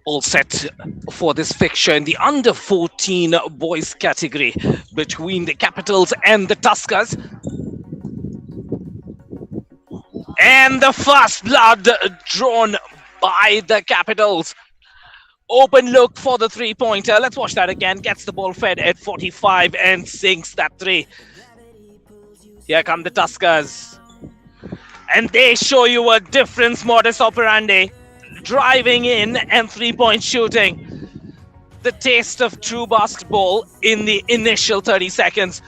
All set for this fixture in the under 14 boys category between the Capitals and the Tuskers. And the first blood drawn by the Capitals. Open look for the three-pointer. Let's watch that again. Gets the ball fed at 45 and sinks that three. Here come the Tuskers. And they show you a different modus operandi. Driving in and three-point shooting. The taste of true basketball in the initial 30 seconds.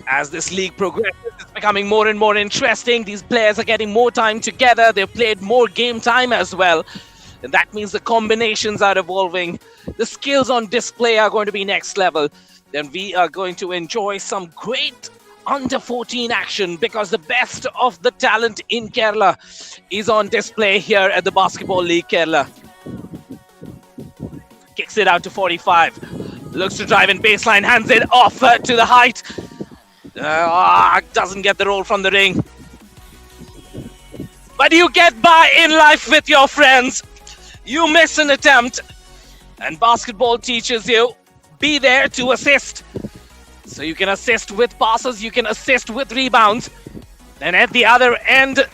As this league progresses, it's becoming more and more interesting. These players are getting more time together. They've played more game time as well. And that means the combinations are evolving. The skills on display are going to be next level. Then we are going to enjoy some great under 14 action because the best of the talent in Kerala is on display here at the Basketball League Kerala. Kicks it out to 45. Looks to drive in baseline, hands it off to the height. Doesn't get the roll from the ring. But you get by in life with your friends. You miss an attempt. And basketball teaches you, be there to assist. So you can assist with passes, you can assist with rebounds. And at the other end,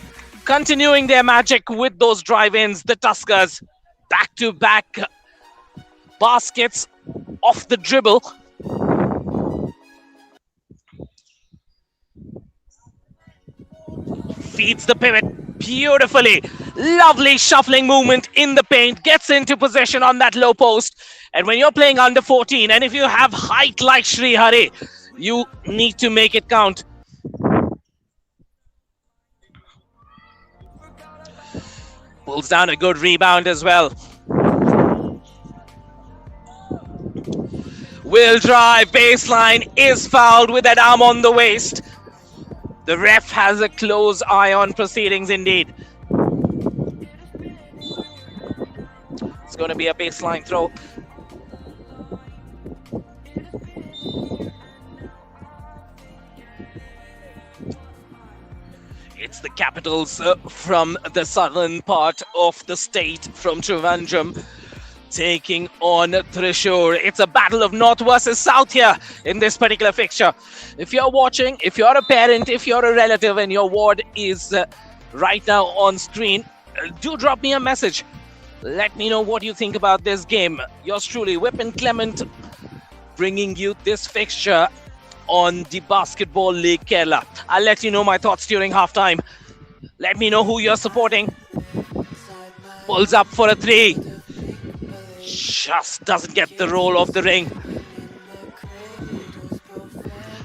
continuing their magic with those drive-ins, the Tuskers back-to-back baskets off the dribble. Feeds the pivot beautifully. Lovely shuffling movement in the paint. Gets into position on that low post. And when you're playing under 14, and if you have height like Sri Hari, you need to make it count. Pulls down a good rebound as well. Will drive, baseline, is fouled with that arm on the waist. The ref has a close eye on proceedings indeed. It's going to be a baseline throw. It's the Capitals from the southern part of the state, from Trivandrum, taking on Thrissur. It's a battle of north versus south here in this particular fixture. If you're watching, if you're a parent, if you're a relative and your ward is right now on screen, do drop me a message. Let me know what you think about this game. Yours truly, Whip and Clement, bringing you this fixture on the Basketball League Kerala. I'll let you know my thoughts during halftime. Let me know who you're supporting. Pulls up for a three. Just doesn't get the roll of the ring.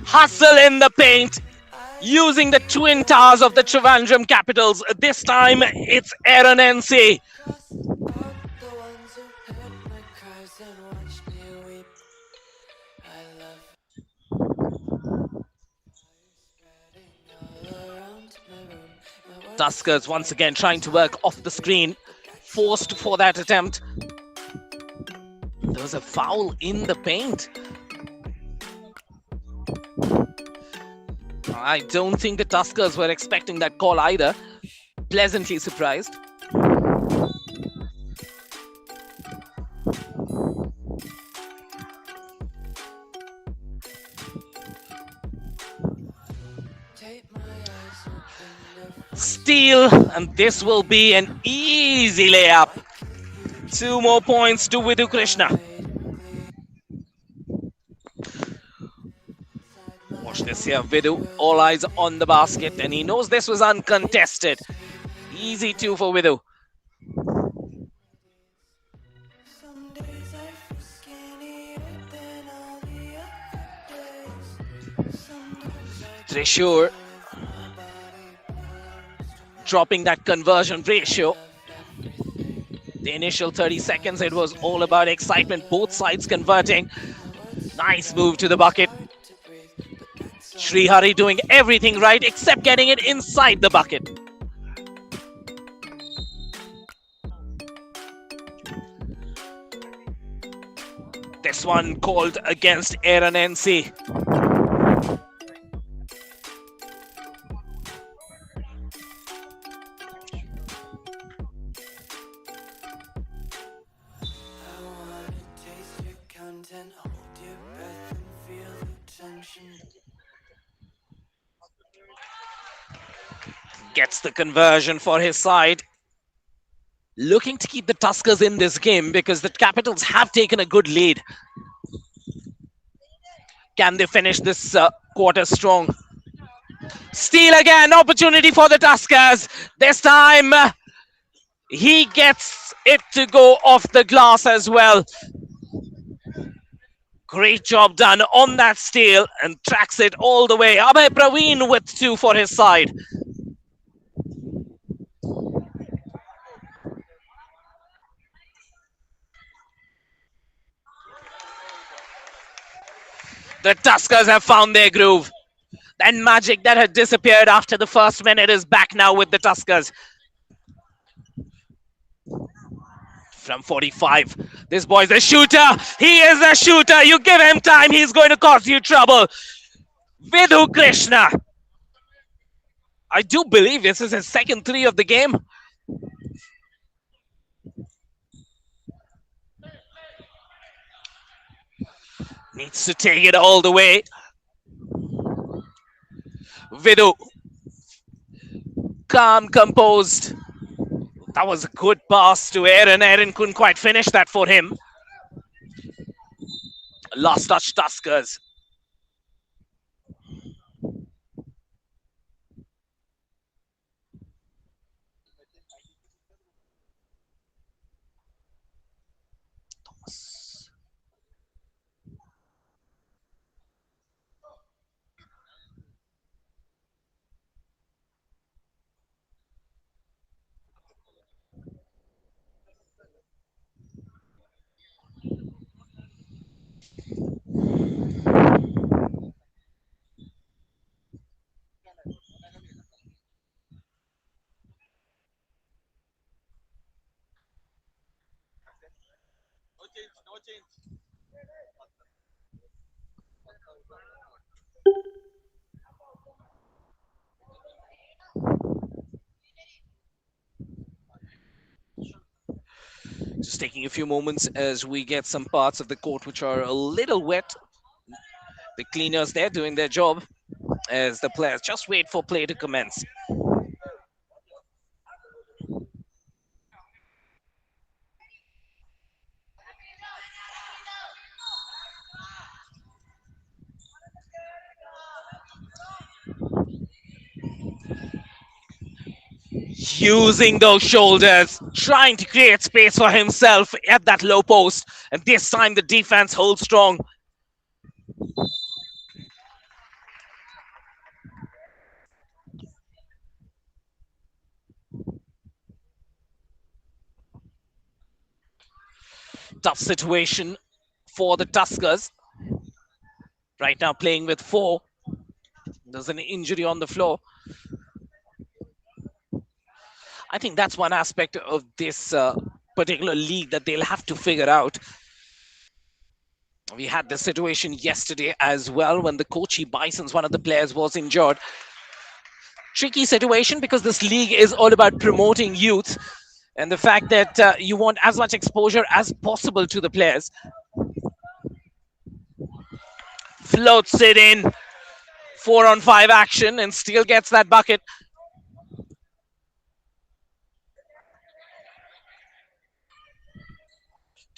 Hustle in the paint. Using the twin towers of the Trivandrum Capitals. This time it's Aaron NC. Tuskers once again trying to work off the screen. Forced for that attempt. There was a foul in the paint. I don't think the Tuskers were expecting that call either. Pleasantly surprised. Steal, and this will be an easy layup. 2 more points to Vidhu Krishna. Watch this here, Vidhu, all eyes on the basket, and he knows this was uncontested. Easy 2 for Vidhu. Thrissur dropping that conversion ratio. The initial 30 seconds, it was all about excitement, both sides converting. Nice move to the bucket. Srihari doing everything right except getting it inside the bucket. This one called against Aaron NC. Gets the conversion for his side. Looking to keep the Tuskers in this game because the Capitals have taken a good lead. Can they finish this quarter strong? Steal again, opportunity for the Tuskers. This time he gets it to go off the glass as well. Great job done on that steal and tracks it all the way. Abhay Praveen with 2 for his side. The Tuskers have found their groove. That magic that had disappeared after the first minute is back now with the Tuskers. From 45, this boy's a shooter. He is a shooter. You give him time, he's going to cause you trouble. Vidhu Krishna. I do believe this is his second 3 of the game. Needs to take it all the way. Vidhu. Calm, composed. That was a good pass to Aaron. Aaron couldn't quite finish that for him. Last touch Tuskers. Just taking a few moments as we get some parts of the court which are a little wet. The cleaners there doing their job as the players just wait for play to commence. Using those shoulders, trying to create space for himself at that low post. And this time the defense holds strong. Tough situation for the Tuskers. Right now playing with four. There's an injury on the floor. I think that's one aspect of this particular league that they'll have to figure out. We had this situation yesterday as well when the Kochi Bisons, one of the players, was injured. Tricky situation because this league is all about promoting youth and the fact that you want as much exposure as possible to the players. Floats it in. 4-on-5 action and still gets that bucket.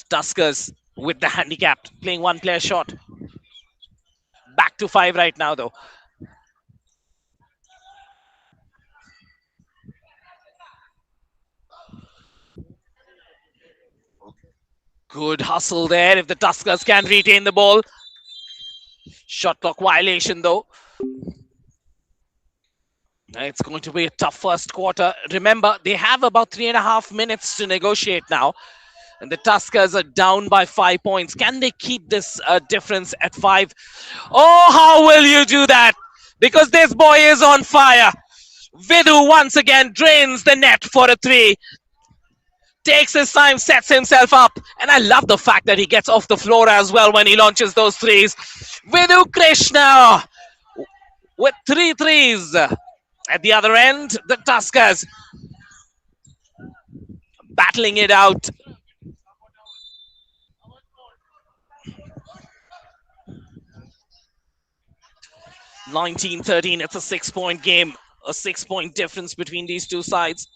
Tuskers with the handicapped, playing one player short. Back to 5 right now though. Good hustle there if the Tuskers can retain the ball. Shot clock violation though. It's going to be a tough first quarter. Remember, they have about 3.5 minutes to negotiate now. And the Tuskers are down by 5 points. Can they keep this difference at 5? Oh, how will you do that? Because this boy is on fire. Vidhu once again drains the net for a 3. Takes his time, sets himself up. And I love the fact that he gets off the floor as well when he launches those 3s. Vidhu Krishna with 3 threes. At the other end, the Tuskers battling it out. (19-13). It's a 6-point game. A 6-point difference between these two sides.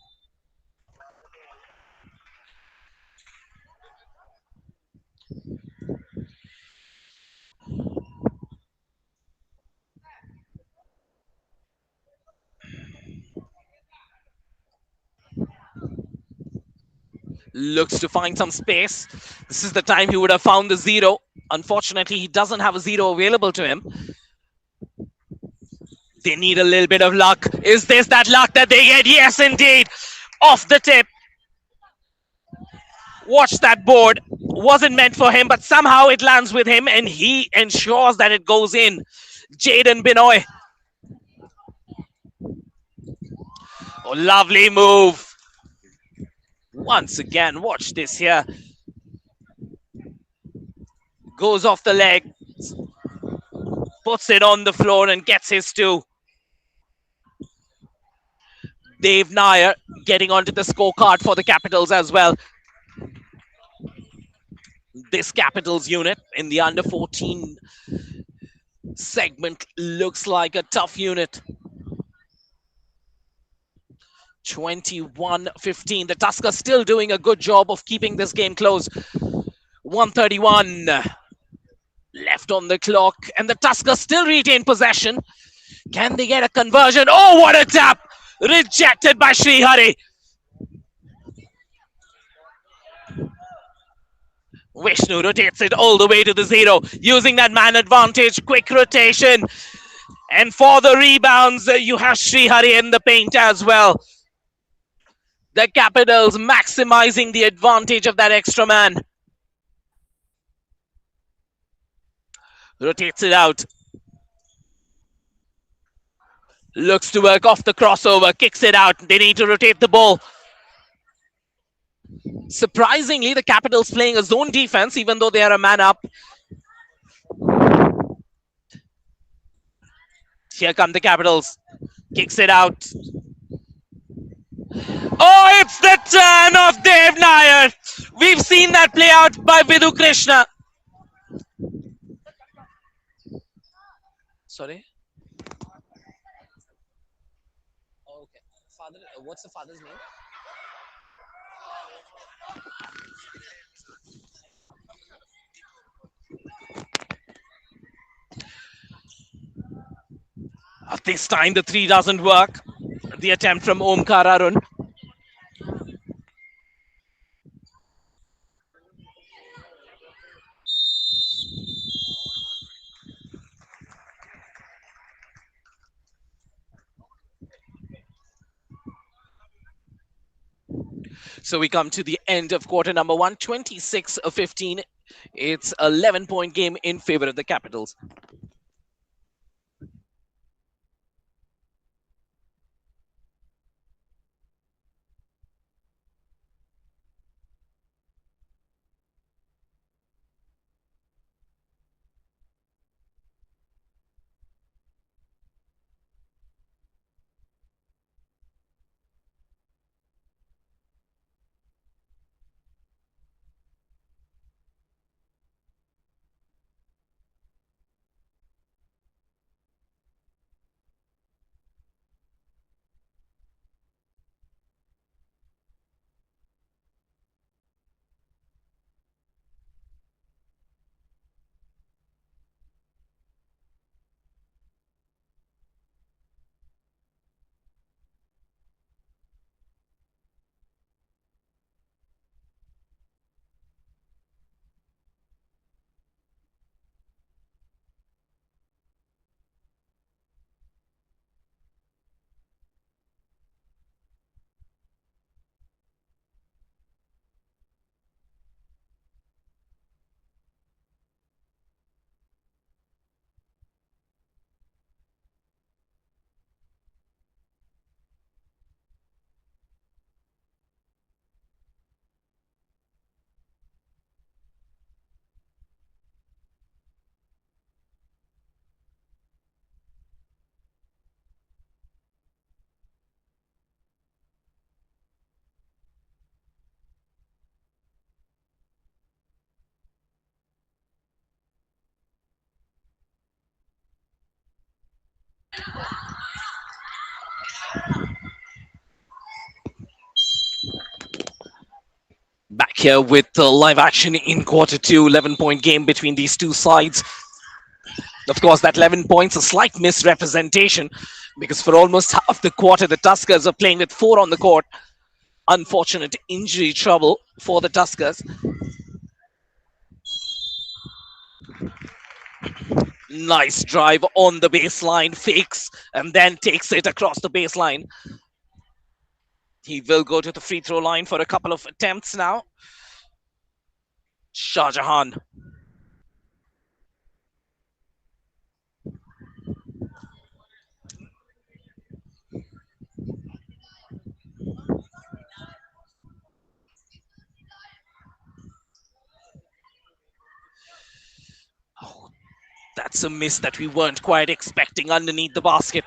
Looks to find some space. This is the time he would have found the 0. Unfortunately, he doesn't have a 0 available to him. They need a little bit of luck. Is this that luck that they get? Yes, indeed. Off the tip. Watch that board. Wasn't meant for him, but somehow it lands with him, and he ensures that it goes in. Jaden Binoy. Oh, lovely move. Once again, watch this here. Goes off the leg. Puts it on the floor and gets his 2. Dave Nair getting onto the scorecard for the Capitals as well. This Capitals unit in the under 14 segment looks like a tough unit. 21-15. The Tuskers still doing a good job of keeping this game close. 1:31 left on the clock, and the Tuskers still retain possession. Can they get a conversion? Oh, what a tap! Rejected by Srihari. Vishnu rotates it all the way to the 0, using that man advantage. Quick rotation. And for the rebounds, you have Srihari in the paint as well. The Capitals maximizing the advantage of that extra man. Rotates it out. Looks to work off the crossover. Kicks it out. They need to rotate the ball. Surprisingly, the Capitals playing a zone defense, even though they are a man up. Here come the Capitals. Kicks it out. Oh, it's the turn of Dave Nair. We've seen that play out by Vidhu Krishna. Sorry? Oh, okay. Father, what's the father's name? This time the 3 doesn't work. The attempt from Omkar Arun. So we come to the end of quarter number one, 26-15. It's 11-point game in favor of the Capitals. Back here with live action in quarter two, 11-point game between these two sides. Of course, that 11 points, a slight misrepresentation because for almost half the quarter, the Tuskers are playing with four on the court. Unfortunate injury trouble for the Tuskers. Nice drive on the baseline, fakes, and then takes it across the baseline. He will go to the free throw line for a couple of attempts now. Shah Jahan. Oh, that's a miss that we weren't quite expecting underneath the basket.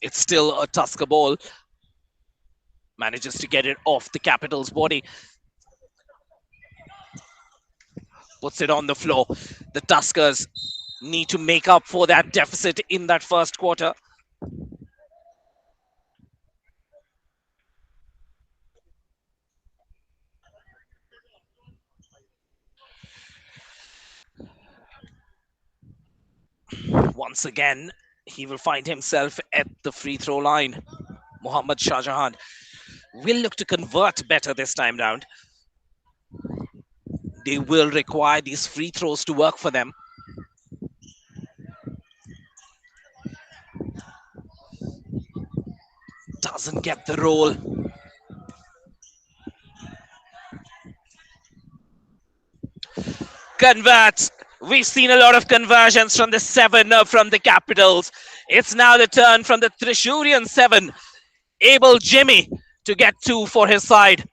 It's still a Tusker ball. Manages to get it off the Capitals' body. Puts it on the floor. The Tuskers need to make up for that deficit in that first quarter. Once again, he will find himself at the free throw line. Mohammad Shah Jahan will look to convert better this time round. They will require these free throws to work for them. Doesn't get the roll. Converts. We've seen a lot of conversions from the seven from the Capitals. It's now the turn from the Thrissurian seven. Able Jimmy to get two for his side.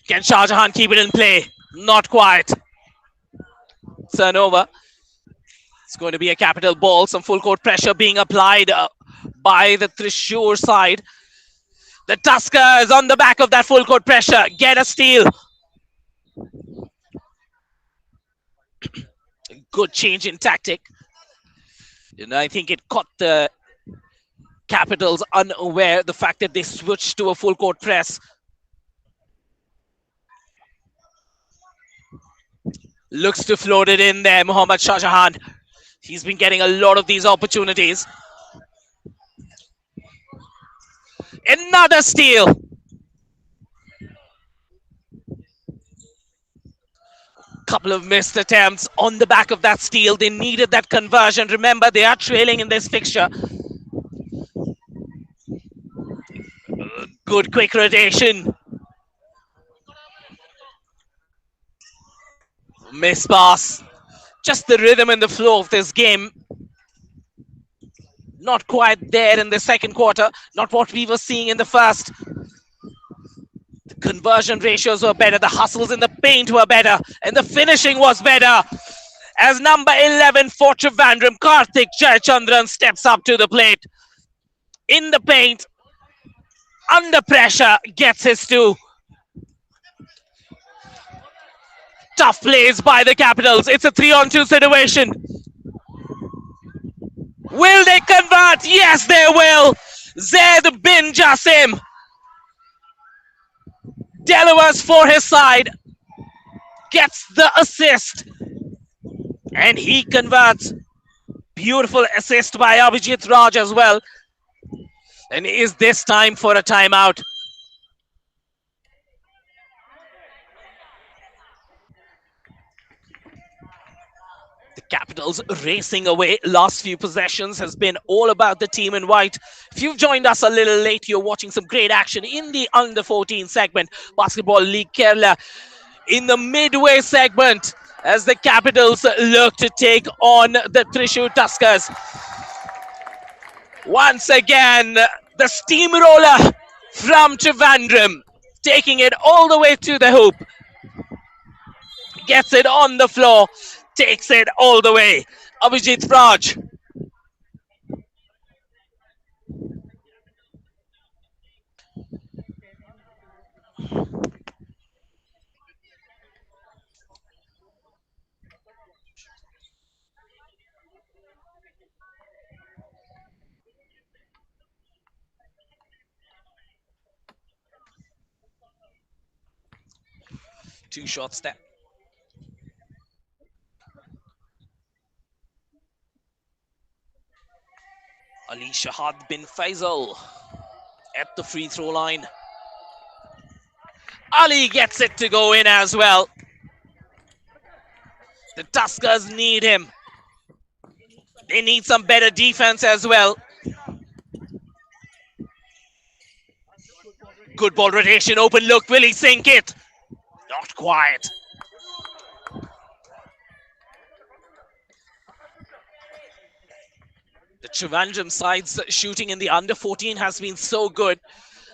Can Shah Jahan keep it in play? Not quite. Turnover. It's going to be a capital ball. Some full court pressure being applied by the Thrissur side. The Tuskers on the back of that full court pressure get a steal. Good change in tactic. And I think it caught the Capitals unaware the fact that they switched to a full court press. Looks to float it in there, Mohammad Shah Jahan. He's been getting a lot of these opportunities. Another steal. Couple of missed attempts on the back of that steal. They needed that conversion. Remember, they are trailing in this fixture. Good quick rotation. Miss pass. Just the rhythm and the flow of this game. Not quite there in the second quarter. Not what we were seeing in the first. The conversion ratios were better. The hustles in the paint were better. And the finishing was better. As number 11 for Trivandrum, Karthik Jayachandran steps up to the plate. In the paint. Under pressure. Gets his two. Tough plays by the Capitals. It's a 3-on-2 situation. Will they convert? Yes, they will. Zaid bin Jassim delivers for his side. Gets the assist. And he converts. Beautiful assist by Abhijit Raj as well. And is this time for a timeout? Capitals racing away. Last few possessions has been all about the team in white. If you've joined us a little late, you're watching some great action in the under 14 segment. Basketball League Kerala in the midway segment as the Capitals look to take on the Thrissur Tuskers. Once again, the steamroller from Trivandrum taking it all the way to the hoop. Gets it on the floor. Takes it all the way. Abhijit Raj. Two shots there. Ali Shahad bin Faisal at the free throw line. Ali gets it to go in as well. The Tuskers need him. They need some better defense as well. Good ball rotation, open look. Will he sink it? Not quite. The Trivandrum side's shooting in the under 14 has been so good.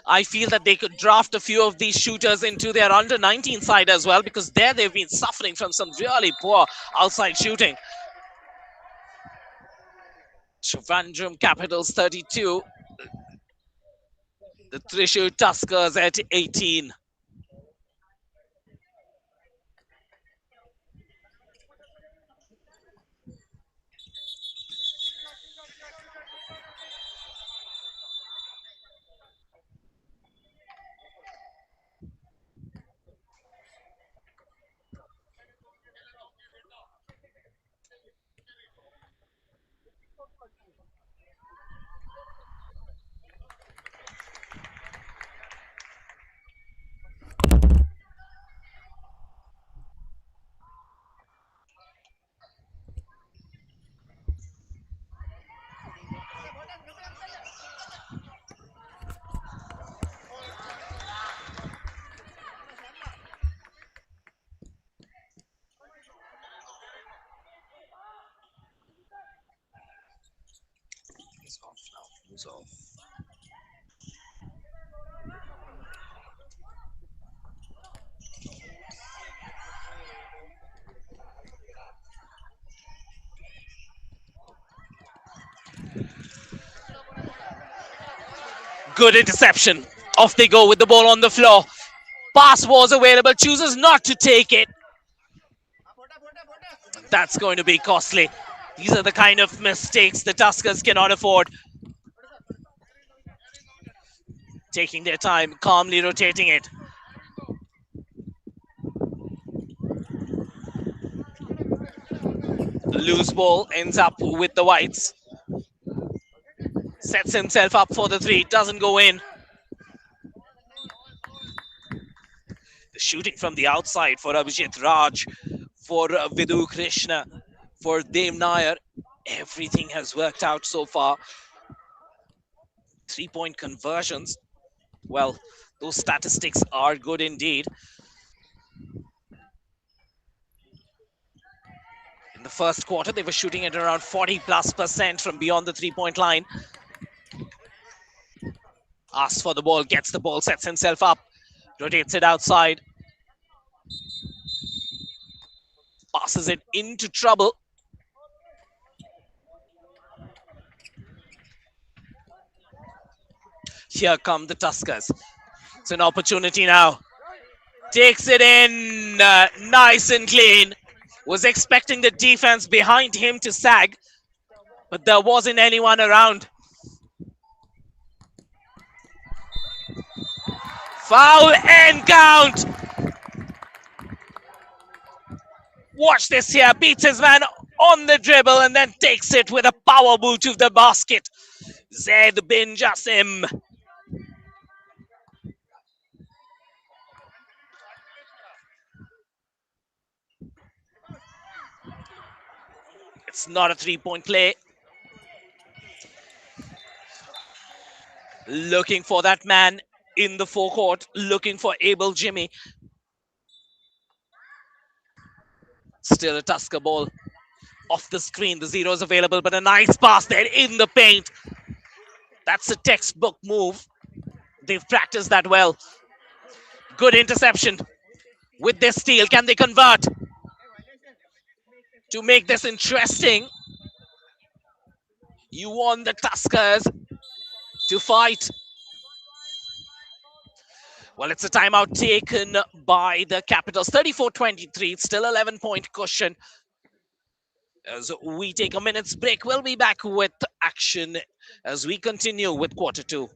I feel that they could draft a few of these shooters into their under 19 side as well, because there they've been suffering from some really poor outside shooting. Trivandrum Capitals 32. The Thrissur Tuskers at 18. Off. Good interception. Off they go with the ball on the floor. Pass was available. Chooses not to take it. That's going to be costly. These are the kind of mistakes the Tuskers cannot afford. Taking their time, calmly rotating it. Loose ball ends up with the Whites. Sets himself up for the three, doesn't go in. The shooting from the outside for Abhijit Raj. for Vidu Krishna, for Dev Nair. Everything has worked out so far. 3-point conversions. Well, those statistics are good indeed. In the first quarter, they were shooting at around 40+% from beyond the 3-point line. Asks for the ball, gets the ball, sets himself up, rotates it outside, passes it into trouble. Here come the Tuskers. It's an opportunity now. Takes it in, nice and clean. Was expecting the defense behind him to sag, but there wasn't anyone around. Foul and count. Watch this here. Beats his man on the dribble and then takes it with a power move to the basket. Zaid bin Jassim. It's not a 3-point play. Looking for that man in the forecourt. Looking for Abel Jimmy. Still a Tusker ball. Off the screen, the zero is available, but a nice pass there in the paint. That's a textbook move. They've practiced that well. Good interception. With this steal, can they convert? To make this interesting, you want the Tuskers to fight. Well, it's a timeout taken by the Capitals. 34-23. It's still 11-point cushion. As we take a minute's break, we'll be back with action as we continue with quarter two.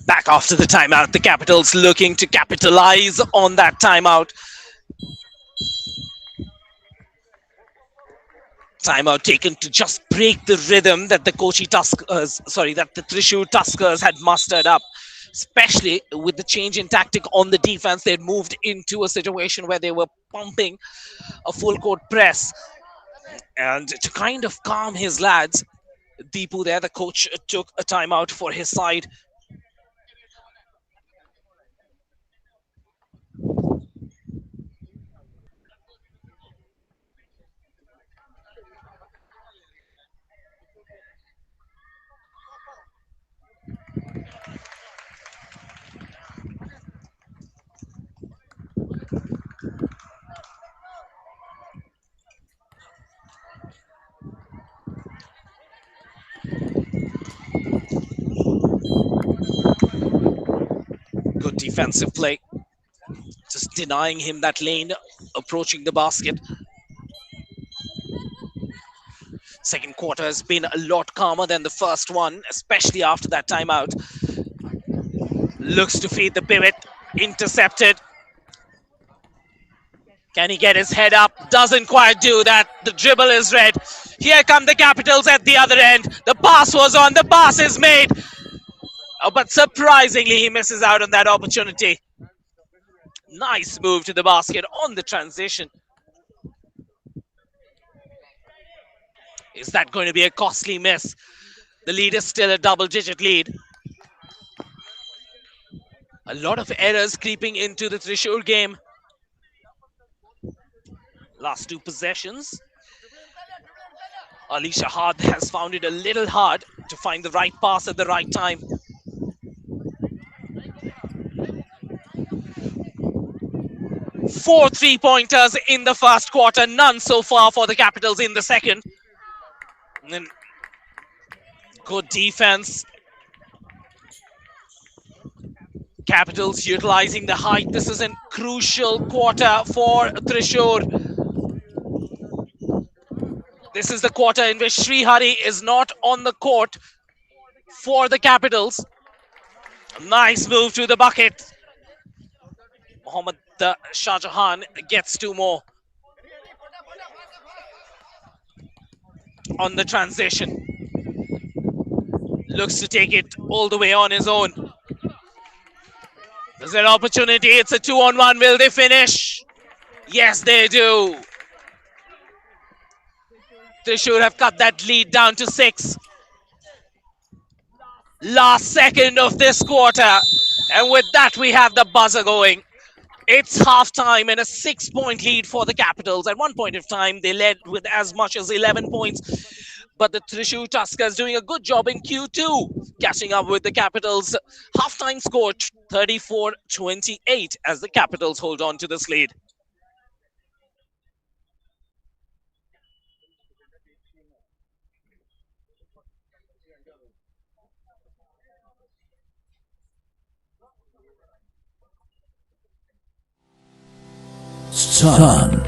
Back after the timeout, the Capitals looking to capitalize on that timeout. Timeout taken to just break the rhythm that the Kochi Tuskers, that the Thrissur Tuskers had mustered up. Especially with the change in tactic on the defense, they'd moved into a situation where they were pumping a full court press. And to kind of calm his lads, Deepu there, the coach, took a timeout for his side. Good defensive play to denying him that lane, approaching the basket. Second quarter has been a lot calmer than the first one, especially after that timeout. Looks to feed the pivot, intercepted. Can he get his head up? Doesn't quite do that. The dribble is red. Here come the Capitals at the other end. The pass was on. The pass is made. Oh, but surprisingly, he misses out on that opportunity. Nice move to the basket on the transition. Is that going to be a costly miss? The lead is still a double-digit lead. A lot of errors creeping into the Thrissur game. Last two possessions. Ali Shahad has found it a little hard to find the right pass at the right time. Four three-pointers in the first quarter, none so far for the Capitals in the second. And then good defense. Capitals utilizing the height. This is a crucial quarter for Thrissur. This is the quarter in which Sri Hari is not on the court for the Capitals. Nice move to the bucket. Mohammad Shah Jahan gets two more on the transition. Looks to take it all the way on his own. There's an opportunity. It's a 2-on-1. Will they finish? Yes, they do. They should have cut that lead down to 6. Last second of this quarter. And with that, we have the buzzer going. It's halftime and a 6-point lead for the Capitals. At one point of time, they led with as much as 11 points. But the Thrissur Tuskers doing a good job in Q2, catching up with the Capitals. Halftime score 34-28 as the Capitals hold on to this lead. Sun,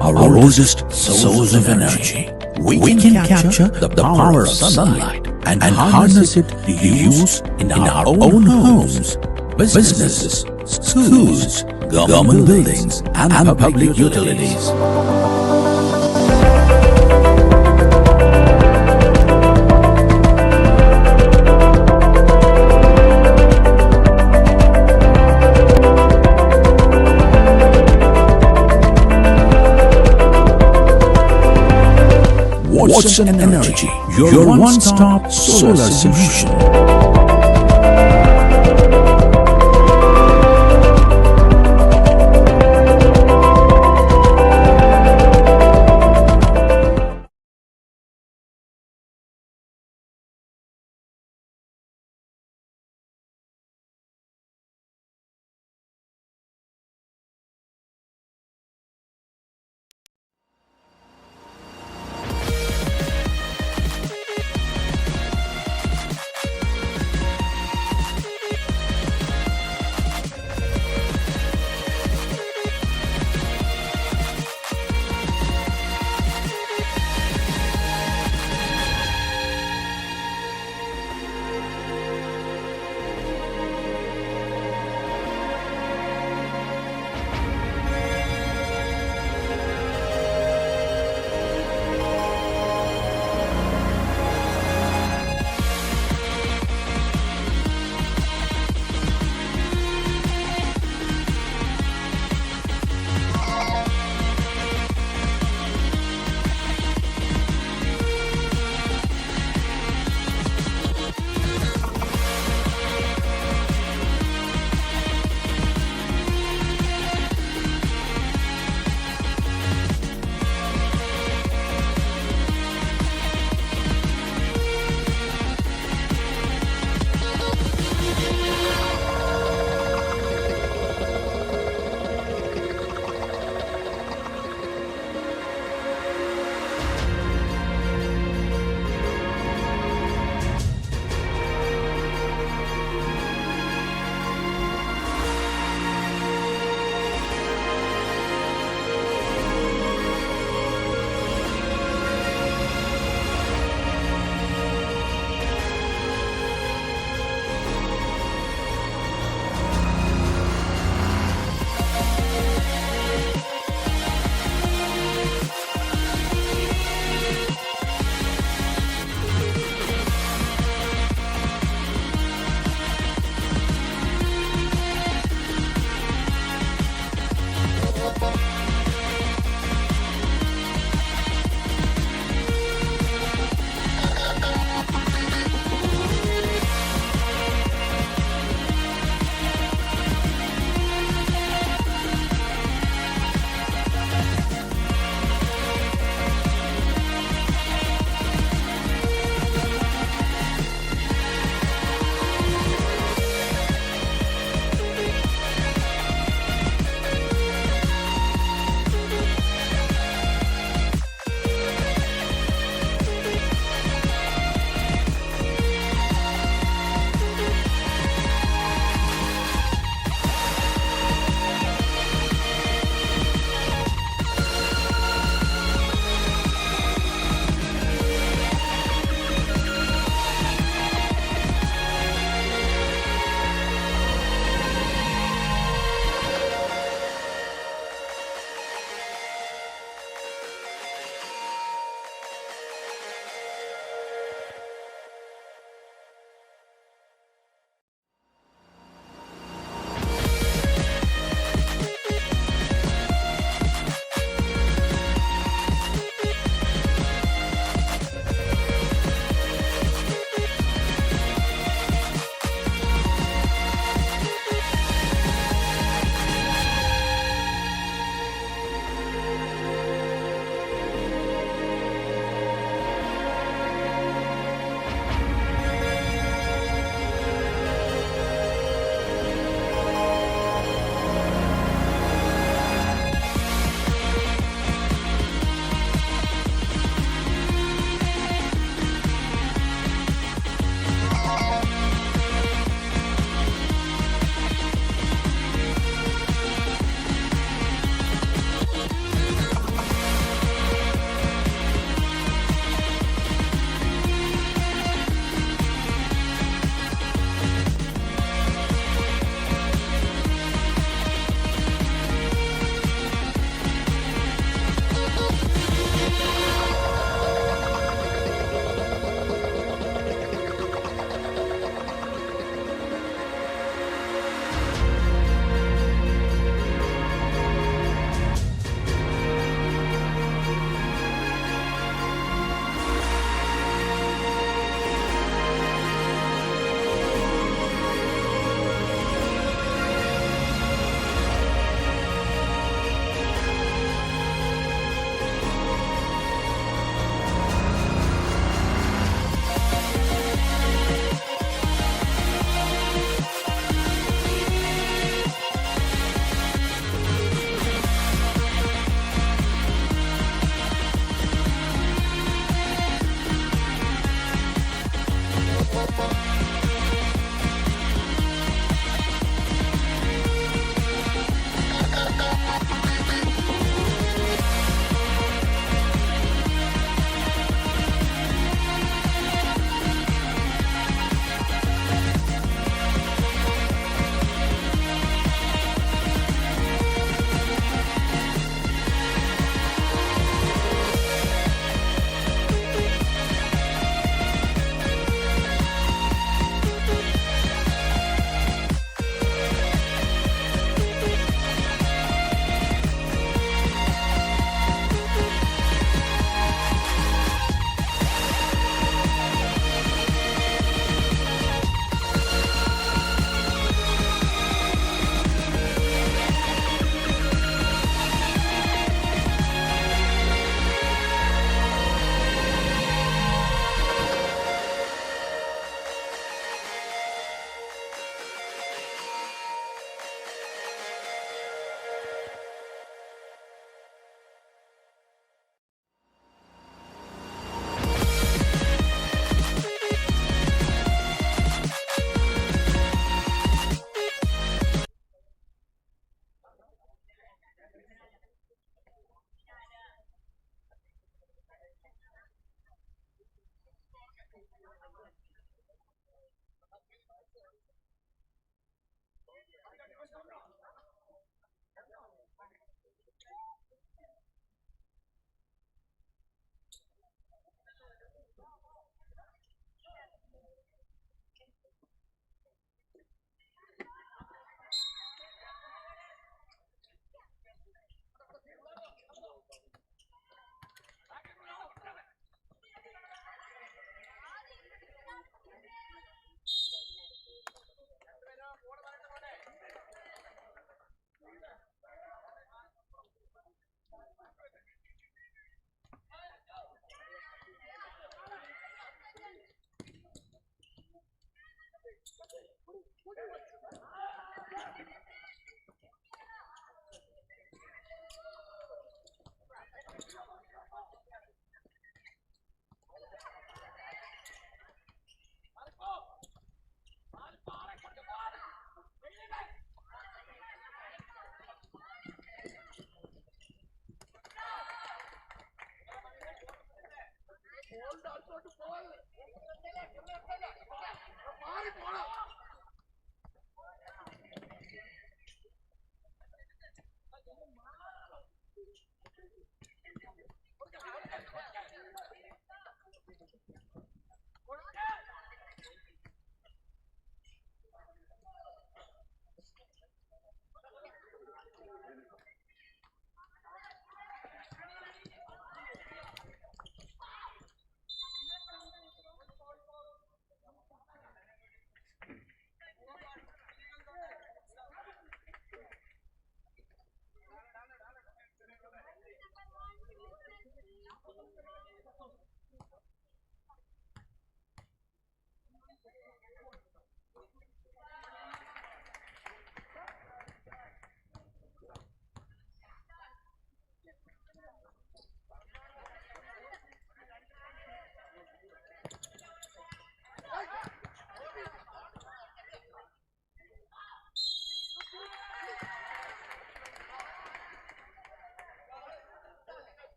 our oldest source of energy. We can capture the power of sunlight and harness it to use in our own homes, businesses, schools, government buildings, and public utilities. Watson Energy, your one-stop solar solution.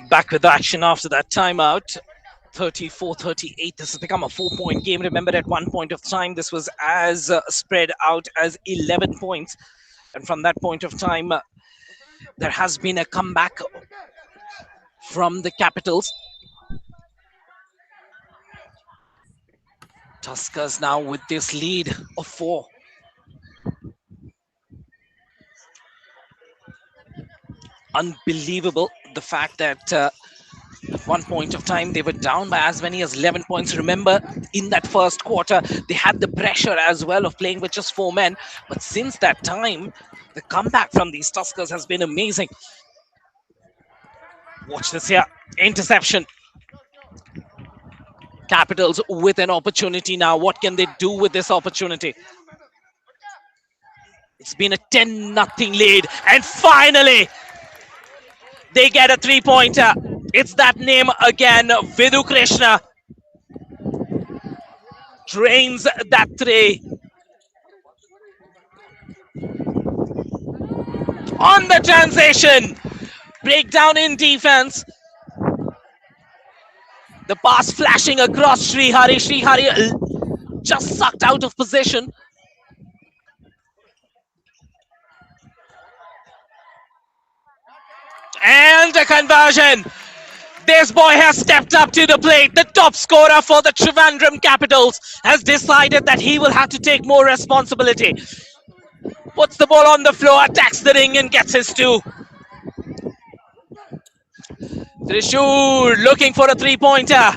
Back with the action after that timeout. 34-38. This has become a 4-point game. Remember, at one point of time, this was as spread out as 11 points. And from that point of time, there has been a comeback from the Capitals. Tuskers now with this lead of 4. Unbelievable the fact that at one point of time they were down by as many as 11 points. Remember, in that first quarter, they had the pressure as well of playing with just 4 men. But since that time, the comeback from these Tuskers has been amazing. Watch this here. Interception. Capitals with an opportunity now. What can they do with this opportunity? It's been a 10-0 lead. And finally, they get a 3-pointer. It's that name again, Vidhu Krishna. Drains that 3. On the transition. Breakdown in defense. The pass flashing across Srihari. Srihari just sucked out of position. And a conversion. This boy has stepped up to the plate. The top scorer for the Trivandrum Capitals has decided that he will have to take more responsibility. Puts the ball on the floor, attacks the ring and gets his 2. Thrissur looking for a 3-pointer.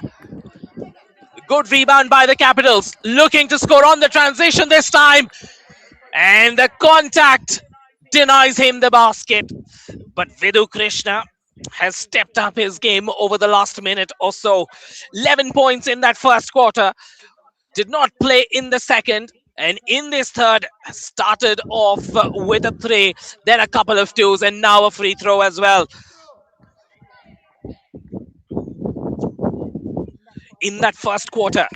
Good rebound by the Capitals. Looking to score on the transition this time. And the contact denies him the basket. But Vidhu Krishna has stepped up his game over the last minute or so. 11 points in that first quarter. Did not play in the second. And in this third, started off with a 3, then a couple of 2s, and now a free throw as well. In that first quarter,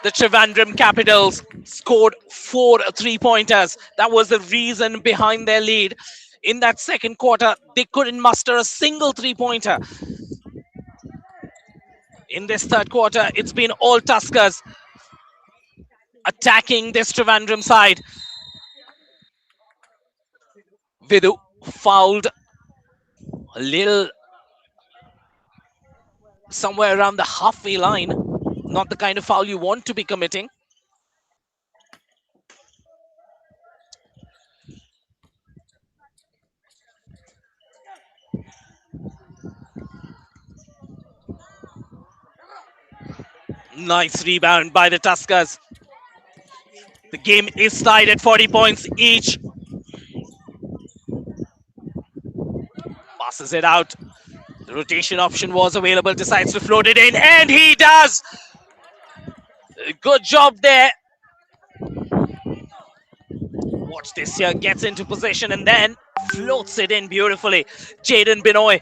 the Trivandrum Capitals scored 4 3-pointers. That was the reason behind their lead. In that second quarter, they couldn't muster a single 3-pointer. In this third quarter, it's been all Tuskers attacking this Trivandrum side. Vidhu fouled a little somewhere around the halfway line. Not the kind of foul you want to be committing. Nice rebound by the Tuskers. The game is tied at 40 points each. Passes it out. The rotation option was available, decides to float it in, and he does! Good job there. Watch this here, gets into position and then floats it in beautifully. Jaden Binoy.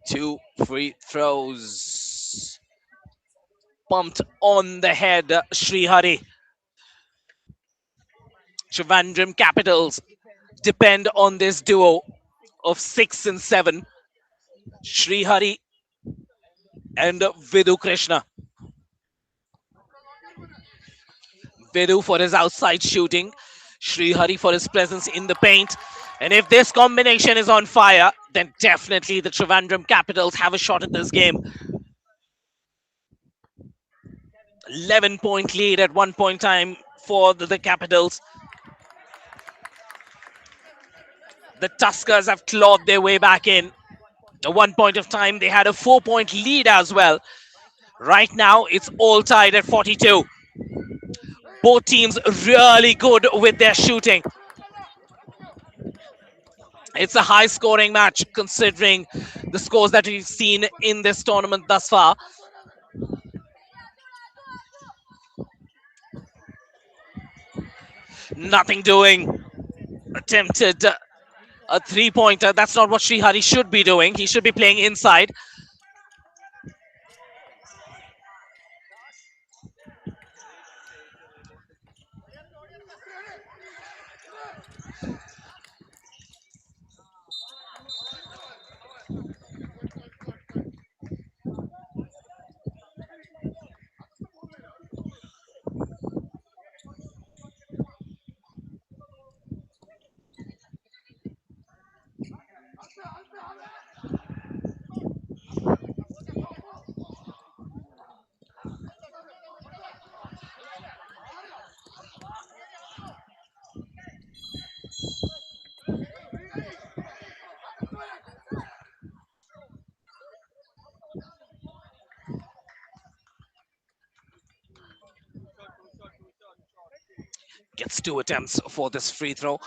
Two free throws. Pumped on the head, Srihari. Trivandrum Capitals depend on this duo of 6 and 7. Srihari and Vidu Krishna. Vidu for his outside shooting, Srihari for his presence in the paint. And if this combination is on fire, then definitely the Trivandrum Capitals have a shot at this game. 11-point lead at one point time for the Capitals. The Tuskers have clawed their way back in. At one point of time, they had a 4-point lead as well. Right now, it's all tied at 42. Both teams really good with their shooting. It's a high-scoring match considering the scores that we've seen in this tournament thus far. Nothing doing. Attempted a three-pointer. That's not what Srihari should be doing. He should be playing inside. Gets 2 attempts for this free throw.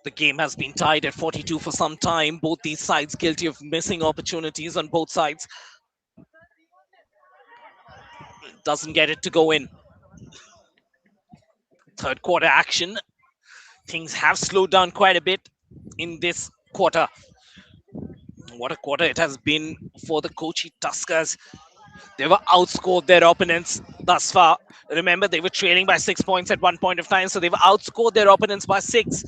The game has been tied at 42 for some time. Both these sides guilty of missing opportunities on both sides. Doesn't get it to go in. Third quarter action. Things have slowed down quite a bit in this quarter. What a quarter it has been for the Kochi Tuskers. They were outscored their opponents thus far. Remember, they were trailing by 6 points at one point of time, so they've outscored their opponents by 6.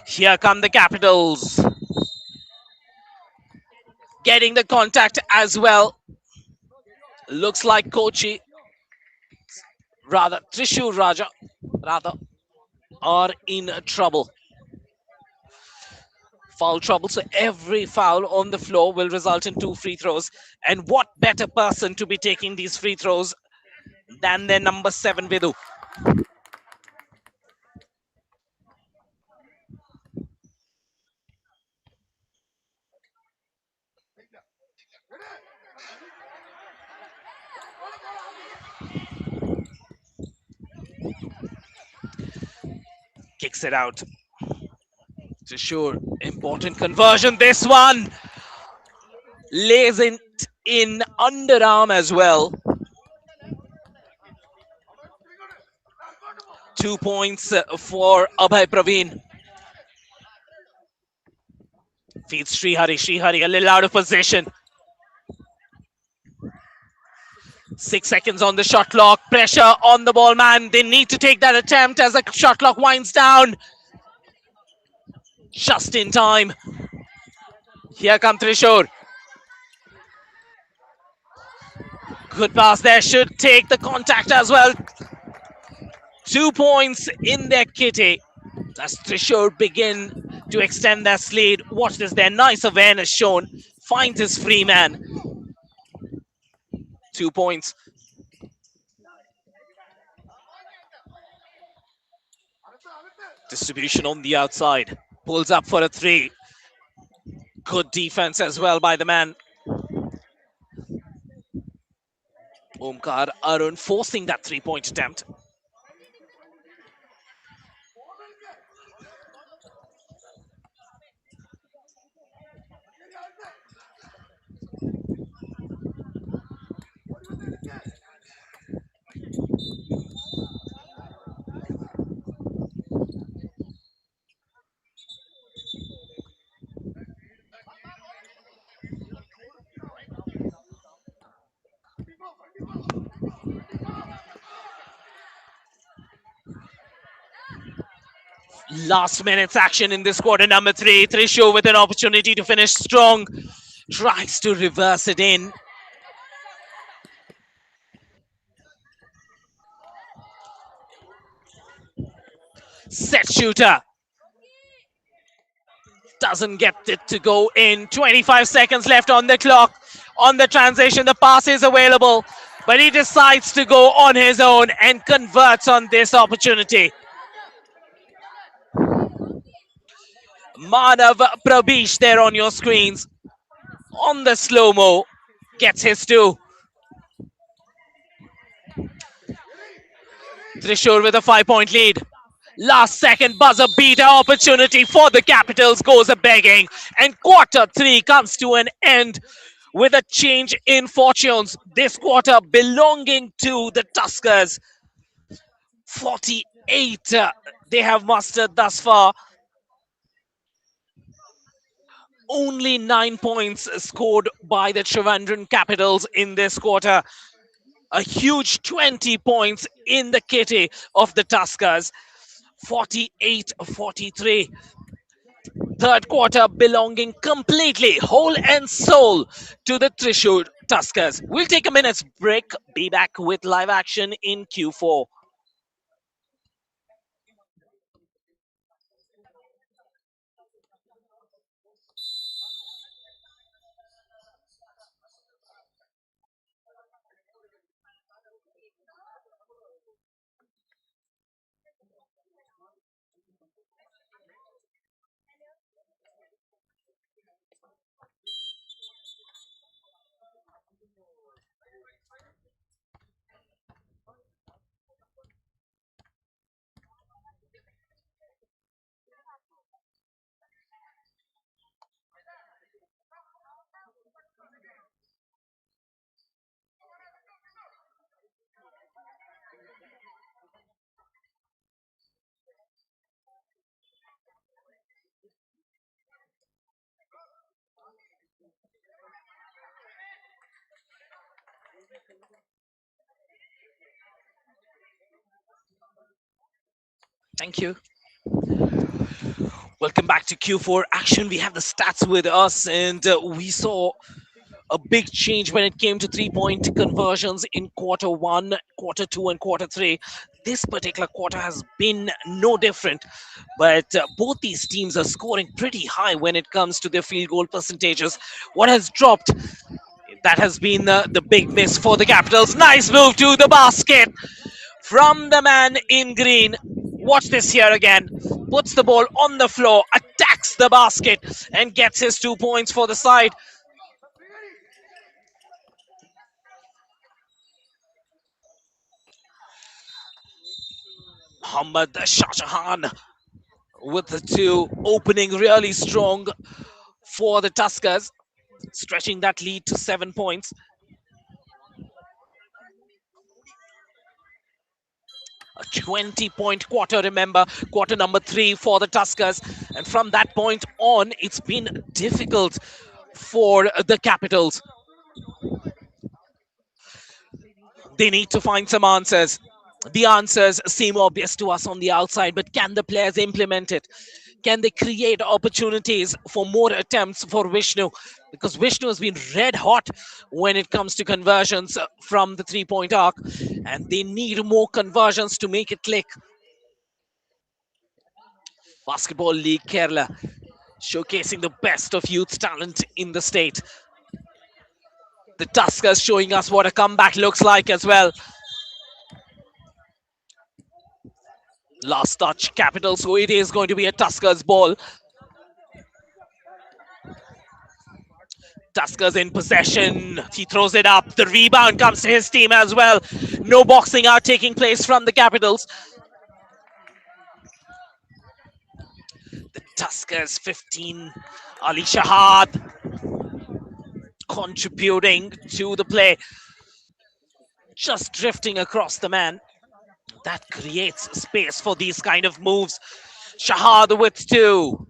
Here come the Capitals. Getting the contact as well. Looks like Kochi, Thrissur Raja, are in trouble. Foul trouble, so every foul on the floor will result in 2 free throws. And what better person to be taking these free throws than their number 7, Vidu. Kicks it out. To sure, important conversion. This one lays it in underarm as well. 2 points for Abhay Praveen. Feeds Srihari. Srihari a little out of position. 6 seconds on the shot clock. Pressure on the ball man. They need to take that attempt as the shot clock winds down. Just in time. Here come Thrissur. Good pass there. Should take the contact as well. 2 points in their kitty. As Thrissur begin to extend their lead. Watch this there. Nice awareness shown. Finds his free man. 2 points. Distribution on the outside. Pulls up for a three. Good defense as well by the man. Omkar Arun forcing that 3-point attempt. Last minute's action in this quarter number three. Thrissur with an opportunity to finish strong. Tries to reverse it in. Set shooter. Doesn't get it to go in. 25 seconds left on the clock. On the transition, the pass is available. But he decides to go on his own and converts on this opportunity. Manav Prabish there on your screens. On the slow-mo. Gets his two. Thrissur with a 5-point lead. Last second buzzer beater opportunity for the Capitals goes a begging. And quarter three comes to an end with a change in fortunes. This quarter belonging to the Tuskers. 48 they have mustered thus far. Only 9 points scored by the Trivandrum Capitals in this quarter. A huge 20 points in the kitty of the Tuskers. 48-43. Third quarter belonging completely, whole and soul, to the Thrissur Tuskers. We'll take a minute's break. Be back with live action in Q4. Thank you. Welcome back to Q4 action. We have the stats with us, and we saw a big change when it came to 3-point conversions in quarter one, quarter two, and quarter three. This particular quarter has been no different, but both these teams are scoring pretty high when it comes to their field goal percentages. What has dropped? That has been the big miss for the Capitals. Nice move to the basket from the man in green. Watch this here again. Puts the ball on the floor, attacks the basket, and gets his 2 points for the side. Muhammad Shahjahan with the two, opening really strong for the Tuskers, stretching that lead to 7 points. A 20-point quarter, remember, quarter number three for the Tuskers. And from that point on, it's been difficult for the Capitals. They need to find some answers. The answers seem obvious to us on the outside, but can the players implement it? Can they create opportunities for more attempts for Vishnu? Because Vishnu has been red hot when it comes to conversions from the 3-point arc, and they need more conversions to make it click. Basketball League Kerala, showcasing the best of youth talent in the state. The Tuskers showing us what a comeback looks like as well. Last touch, Capital. So it is going to be a Tuskers ball. Tuskers in possession. He throws it up. The rebound comes to his team as well. No boxing out taking place from the Capitals. The Tuskers 15. Ali Shahad contributing to the play. Just drifting across the man. That creates space for these kind of moves. Shahad with two.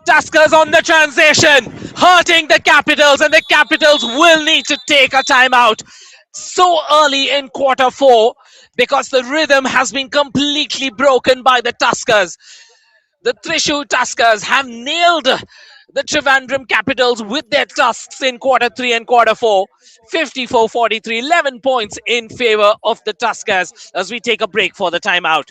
Tuskers on the transition, hurting the Capitals, and the Capitals will need to take a timeout so early in quarter four because the rhythm has been completely broken by the Tuskers. The Thrissur Tuskers have nailed the Trivandrum Capitals with their tusks in quarter three and quarter four. 54-43, 11 points in favor of the Tuskers as we take a break for the timeout.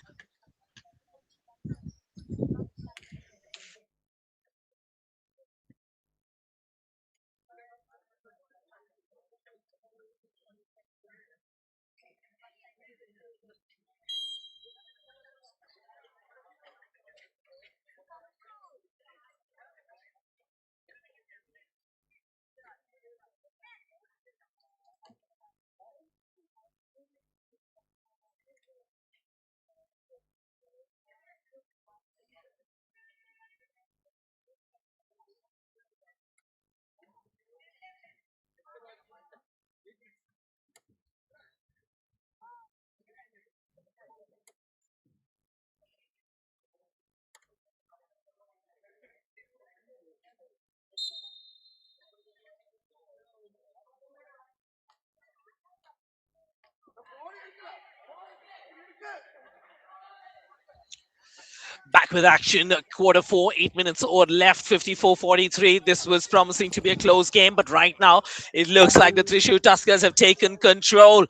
Back with action, quarter four, 8 minutes or left, 54-43. This was promising to be a close game, but right now it looks like the Thrissur Tuskers have taken control.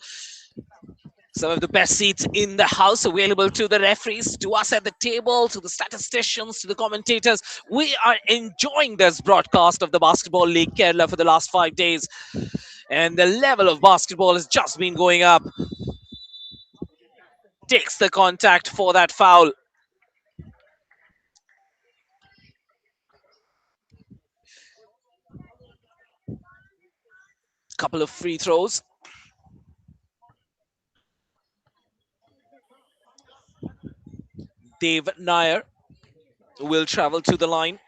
Some of the best seats in the house available to the referees, to us at the table, to the statisticians, to the commentators. We are enjoying this broadcast of the Basketball League Kerala for the last 5 days. And the level of basketball has just been going up. Takes the contact for that foul. Couple of free throws. Dave Nair will travel to the line.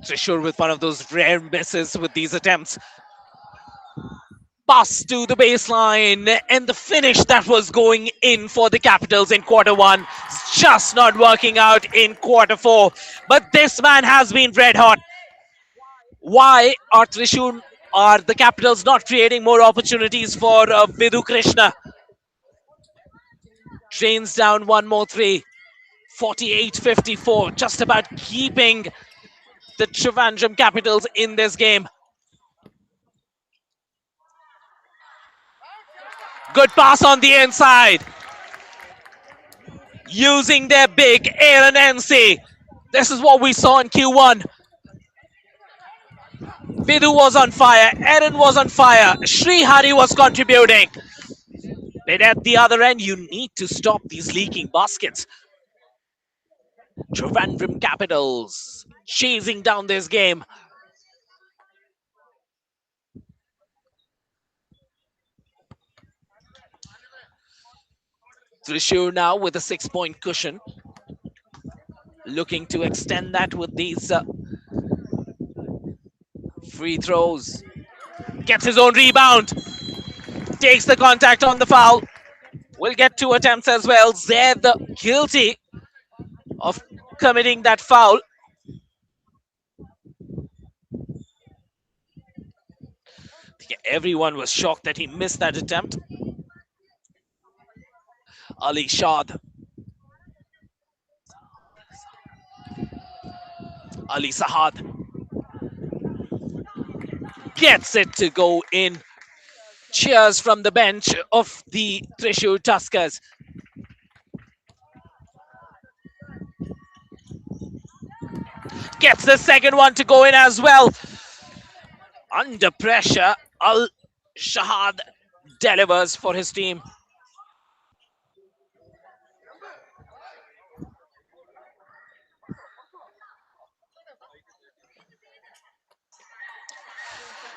Thrissur with one of those rare misses with these attempts. Pass to the baseline, and the finish that was going in for the Capitals in quarter one is just not working out in quarter four. But this man has been red hot. Why are the Capitals not creating more opportunities for Vidhu Krishna? Drains down one more three. 48-54, just about keeping the Trivandrum Capitals in this game. Good pass on the inside. Using their big Aaron NC. This is what we saw in Q1. Vidhu was on fire. Aaron was on fire. Sri Hari was contributing. But at the other end, you need to stop these leaking baskets. Trivandrum Capitals chasing down this game. Thrissur now with a 6-point cushion. Looking to extend that with these free throws. Gets his own rebound. Takes the contact on the foul. Will get 2 attempts as well. Zed guilty of committing that foul. Everyone was shocked that he missed that attempt. Ali Shad, Ali Sahad gets it to go in. Cheers from the bench of the Thrissur Tuskers. Gets the second one to go in as well. Under pressure, Al Shahad delivers for his team.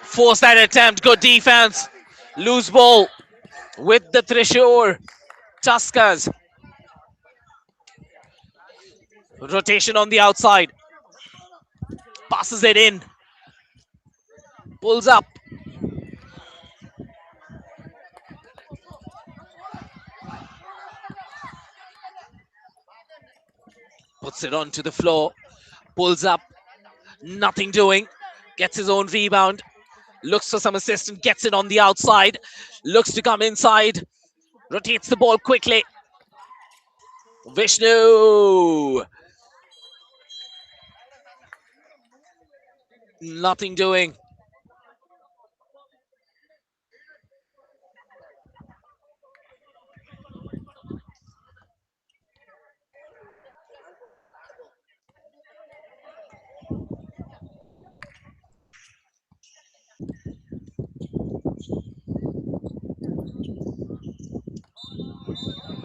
Force that attempt, good defense. Loose ball with the Thrissur Tuskers. Rotation on the outside. Passes it in. Pulls up. Puts it onto the floor. Pulls up. Nothing doing. Gets his own rebound. Looks for some assistance. Gets it on the outside. Looks to come inside. Rotates the ball quickly. Vishnu. Nothing doing.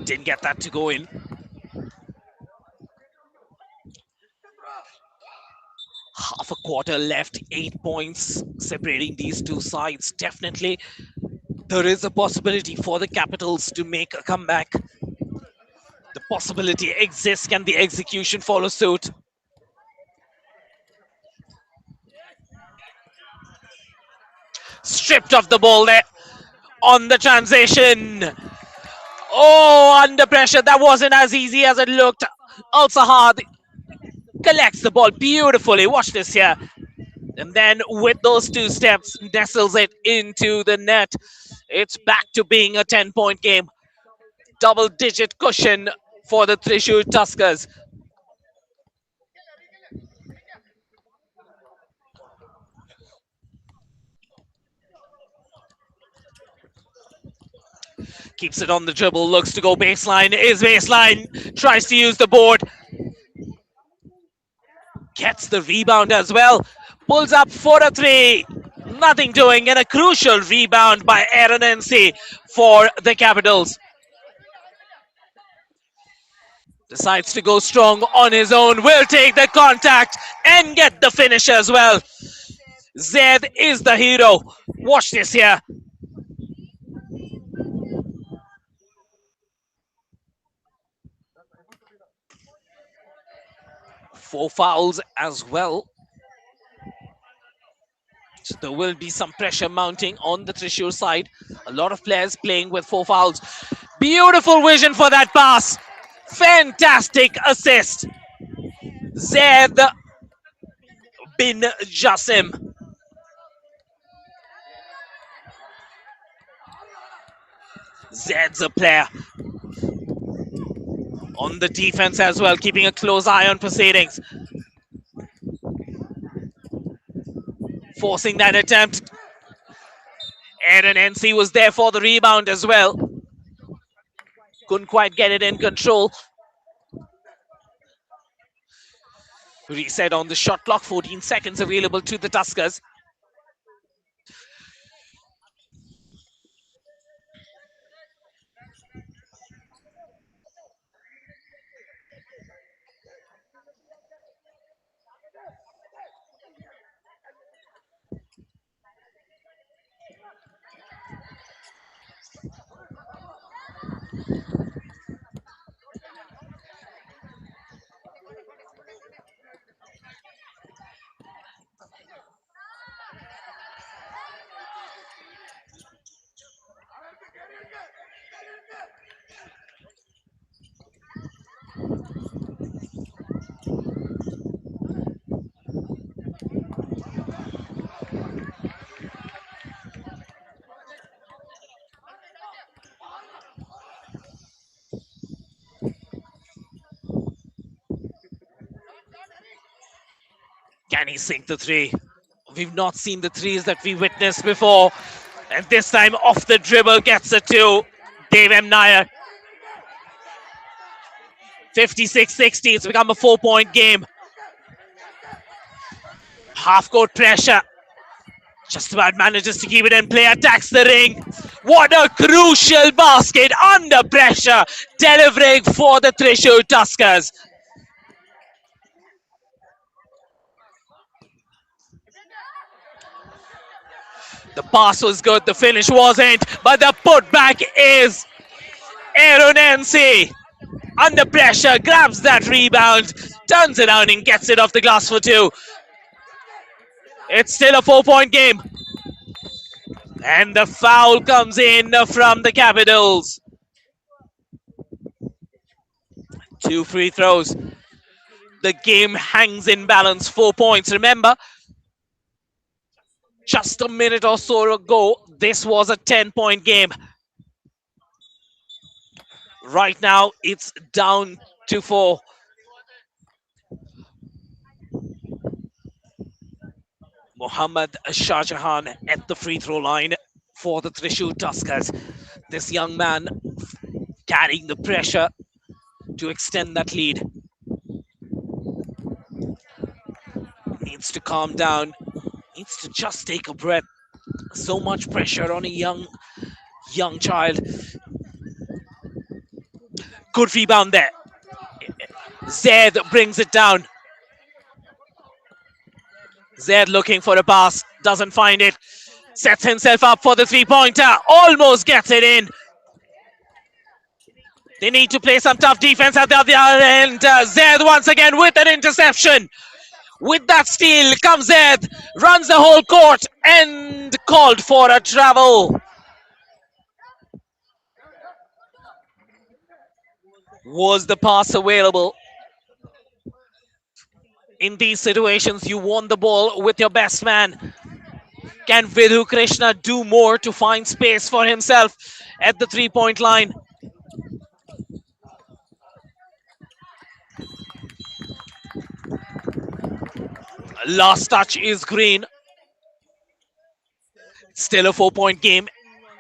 Didn't get that to go in. Half a quarter left, 8 points separating these two sides. Definitely, there is a possibility for the Capitals to make a comeback. The possibility exists. Can the execution follow suit? Stripped of the ball there on the transition. Oh, under pressure. That wasn't as easy as it looked. Al Sahad collects the ball beautifully. Watch this here. And then with those two steps, nestles it into the net. It's back to being a 10-point game. Double-digit cushion for the Thrissur Tuskers. Keeps it on the dribble, looks to go baseline, is baseline, tries to use the board. Gets the rebound as well. Pulls up for a three. Nothing doing, and a crucial rebound by Aaron NC for the Capitals. Decides to go strong on his own, will take the contact and get the finish as well. Zed is the hero. Watch this here. Four fouls as well. So there will be some pressure mounting on the Thrissur side. A lot of players playing with four fouls. Beautiful vision for that pass. Fantastic assist. Zed bin Jassim. Zed's a player. On the defense as well, keeping a close eye on proceedings. Forcing that attempt. Aaron NC was there for the rebound as well. Couldn't quite get it in control. Reset on the shot clock, 14 seconds available to the Tuskers. Can he sink the three? We've not seen the threes that we witnessed before. And this time off the dribble gets it to Dave M. Nair. 56-60. It's become a 4-point game. Half court pressure. Just about manages to keep it in play. Attacks the ring. What a crucial basket under pressure. Delivering for the Thrissur Tuskers. The pass was good. The finish wasn't. But the putback is Aronense. Under pressure. Grabs that rebound. Turns it out and gets it off the glass for two. It's still a 4-point game. And the foul comes in from the Capitals. 2 free throws. The game hangs in balance. 4 points. Remember, just a minute or so ago, this was a 10-point game. Right now, it's down to 4. Mohammad Shahjahan at the free throw line for the Thrissur Tuskers. This young man carrying the pressure to extend that lead. Needs to calm down. Needs to just take a breath. So much pressure on a young child. Good rebound there. Zaid brings it down. Zaid looking for a pass. Doesn't find it. Sets himself up for the three-pointer. Almost gets it in. They need to play some tough defense at the other end. Zaid once again with an interception. With that steal comes Zaid. Runs the whole court and called for a travel. Was the pass available? In these situations, you want the ball with your best man. Can Vidhu Krishna do more to find space for himself at the three-point line? Last touch is green. Still a 4-point game.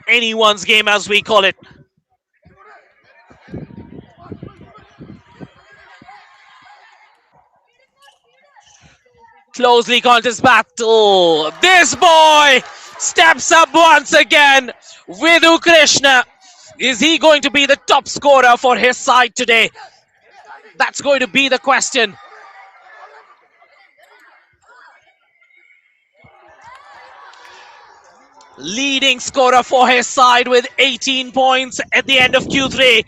Anyone's game, as we call it. Closely contested battle. This boy steps up once again. Vidhu Krishna. Is he going to be the top scorer for his side today? That's going to be the question. Leading scorer for his side with 18 points at the end of Q3.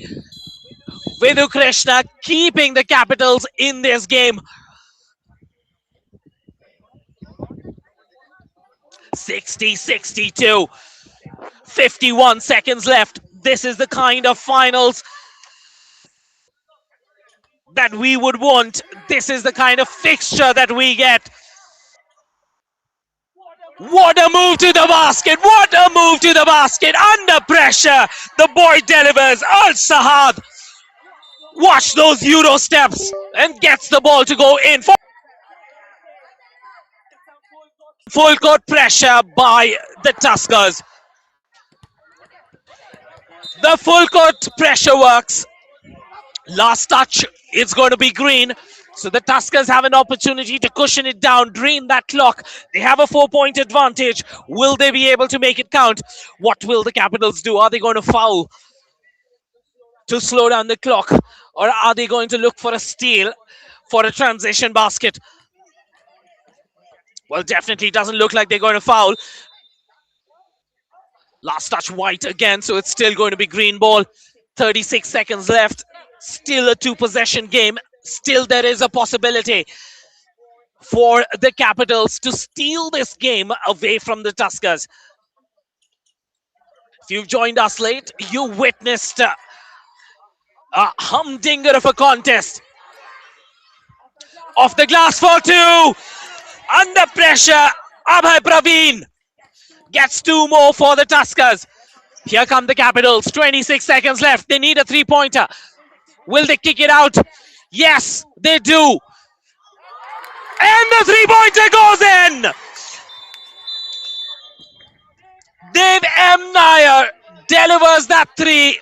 Vidhu Krishna keeping the Capitals in this game. 60-62. 51 seconds left. This is the kind of finals that we would want. This is the kind of fixture that we get. What a move to the basket! What a move to the basket! Under pressure, the boy delivers. Al Sahad. Watch those Euro steps and gets the ball to go in. Full court pressure by the Tuskers. The full court pressure works. Last touch, it's going to be green. So the Tuskers have an opportunity to cushion it down, drain that clock. They have a 4-point advantage. Will they be able to make it count? What will the Capitals do? Are they going to foul to slow down the clock? Or are they going to look for a steal for a transition basket? Well, definitely doesn't look like they're going to foul. Last touch white again, so it's still going to be green ball. 36 seconds left. Still a 2-possession game. Still there is a possibility for the Capitals to steal this game away from the Tuskers. If you've joined us late, you witnessed a humdinger of a contest. Off the glass for 2. Under pressure, Abhay Praveen gets 2 more for the Tuskers. Here come the Capitals. 26 seconds left. They need a 3-pointer. Will they kick it out? Yes, they do. And the three-pointer goes in. Dave M. Nair delivers that three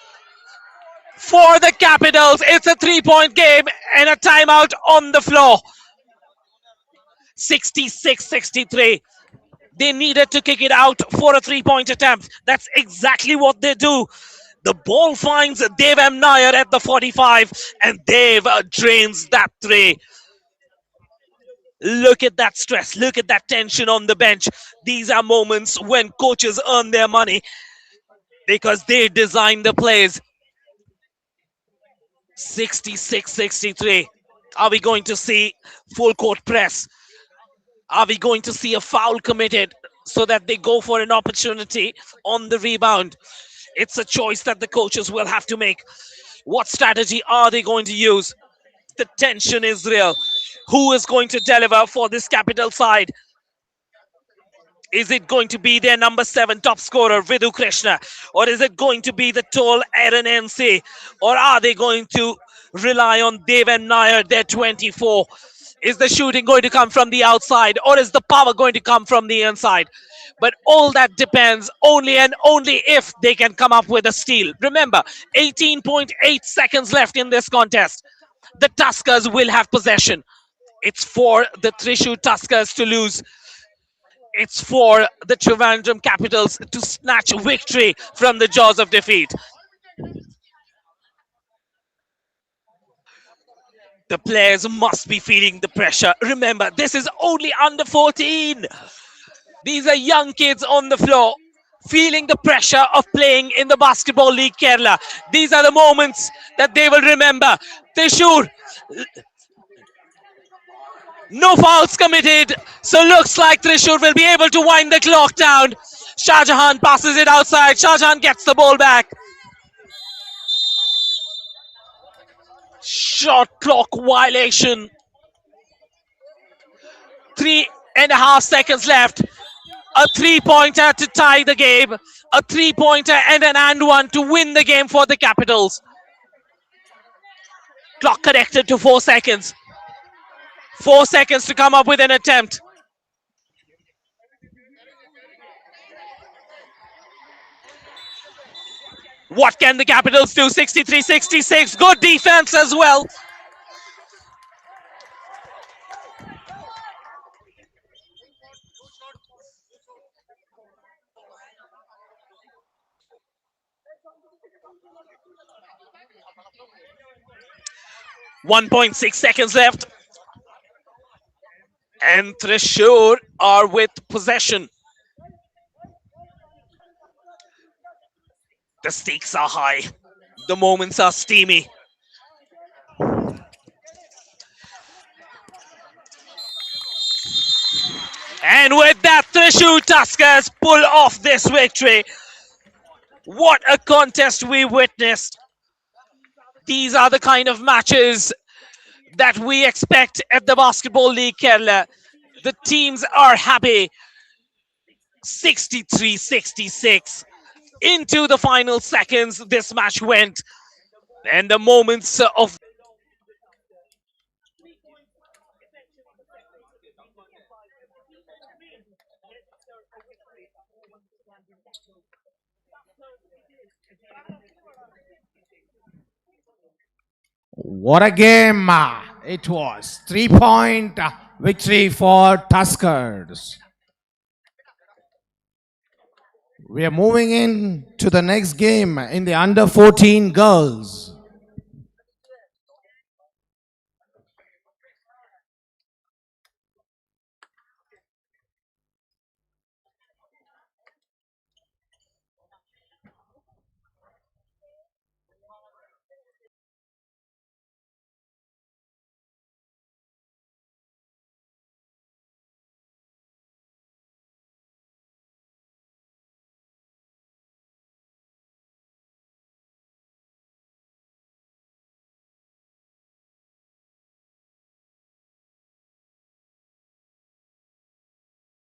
for the Capitals. It's a three-point game and a timeout on the floor. 66-63. They needed to kick it out for a three-point attempt. That's exactly what they do. The ball finds Dave M. Nair at the 45, and Dave drains that three. Look at that stress. Look at that tension on the bench. These are moments when coaches earn their money because they design the plays. 66-63. Are we going to see full court press? Are we going to see a foul committed so that they go for an opportunity on the rebound? It's a choice that the coaches will have to make. What strategy are they going to use? The tension is real. Who is going to deliver for this Capital side? Is it going to be their number 7 top scorer, Vidhu Krishna? Or is it going to be the tall Aaron NC? Or are they going to rely on Dev and Nair, their 24? Is the shooting going to come from the outside? Or is the power going to come from the inside? But all that depends only and only if they can come up with a steal. Remember, 18.8 seconds left in this contest. The Tuskers will have possession. It's for the Thrissur Tuskers to lose. It's for the Trivandrum Capitals to snatch victory from the jaws of defeat. The players must be feeling the pressure. Remember, this is only under 14. These are young kids on the floor feeling the pressure of playing in the Basketball League Kerala. These are the moments that they will remember. Thrissur, no fouls committed, so looks like Thrissur will be able to wind the clock down. Shah Jahan passes it outside. Shah Jahan gets the ball back. Shot clock violation. 3.5 seconds left. A three-pointer to tie the game. A three-pointer and an and one to win the game for the Capitals. Clock corrected to 4 seconds. 4 seconds to come up with an attempt. What can the Capitals do? 63-66. Good defense as well. .6 seconds left. And Thrissur are with possession. The stakes are high. The moments are steamy. And with that, Thrissur Tuskers pull off this victory. What a contest we witnessed. These are the kind of matches that we expect at the Basketball League Kerala. The teams are happy. 63-66. Into the final seconds, this match went. And the moments of What a game it was. 3-point victory for Tuskers. We are moving in to the next game in the under 14 girls.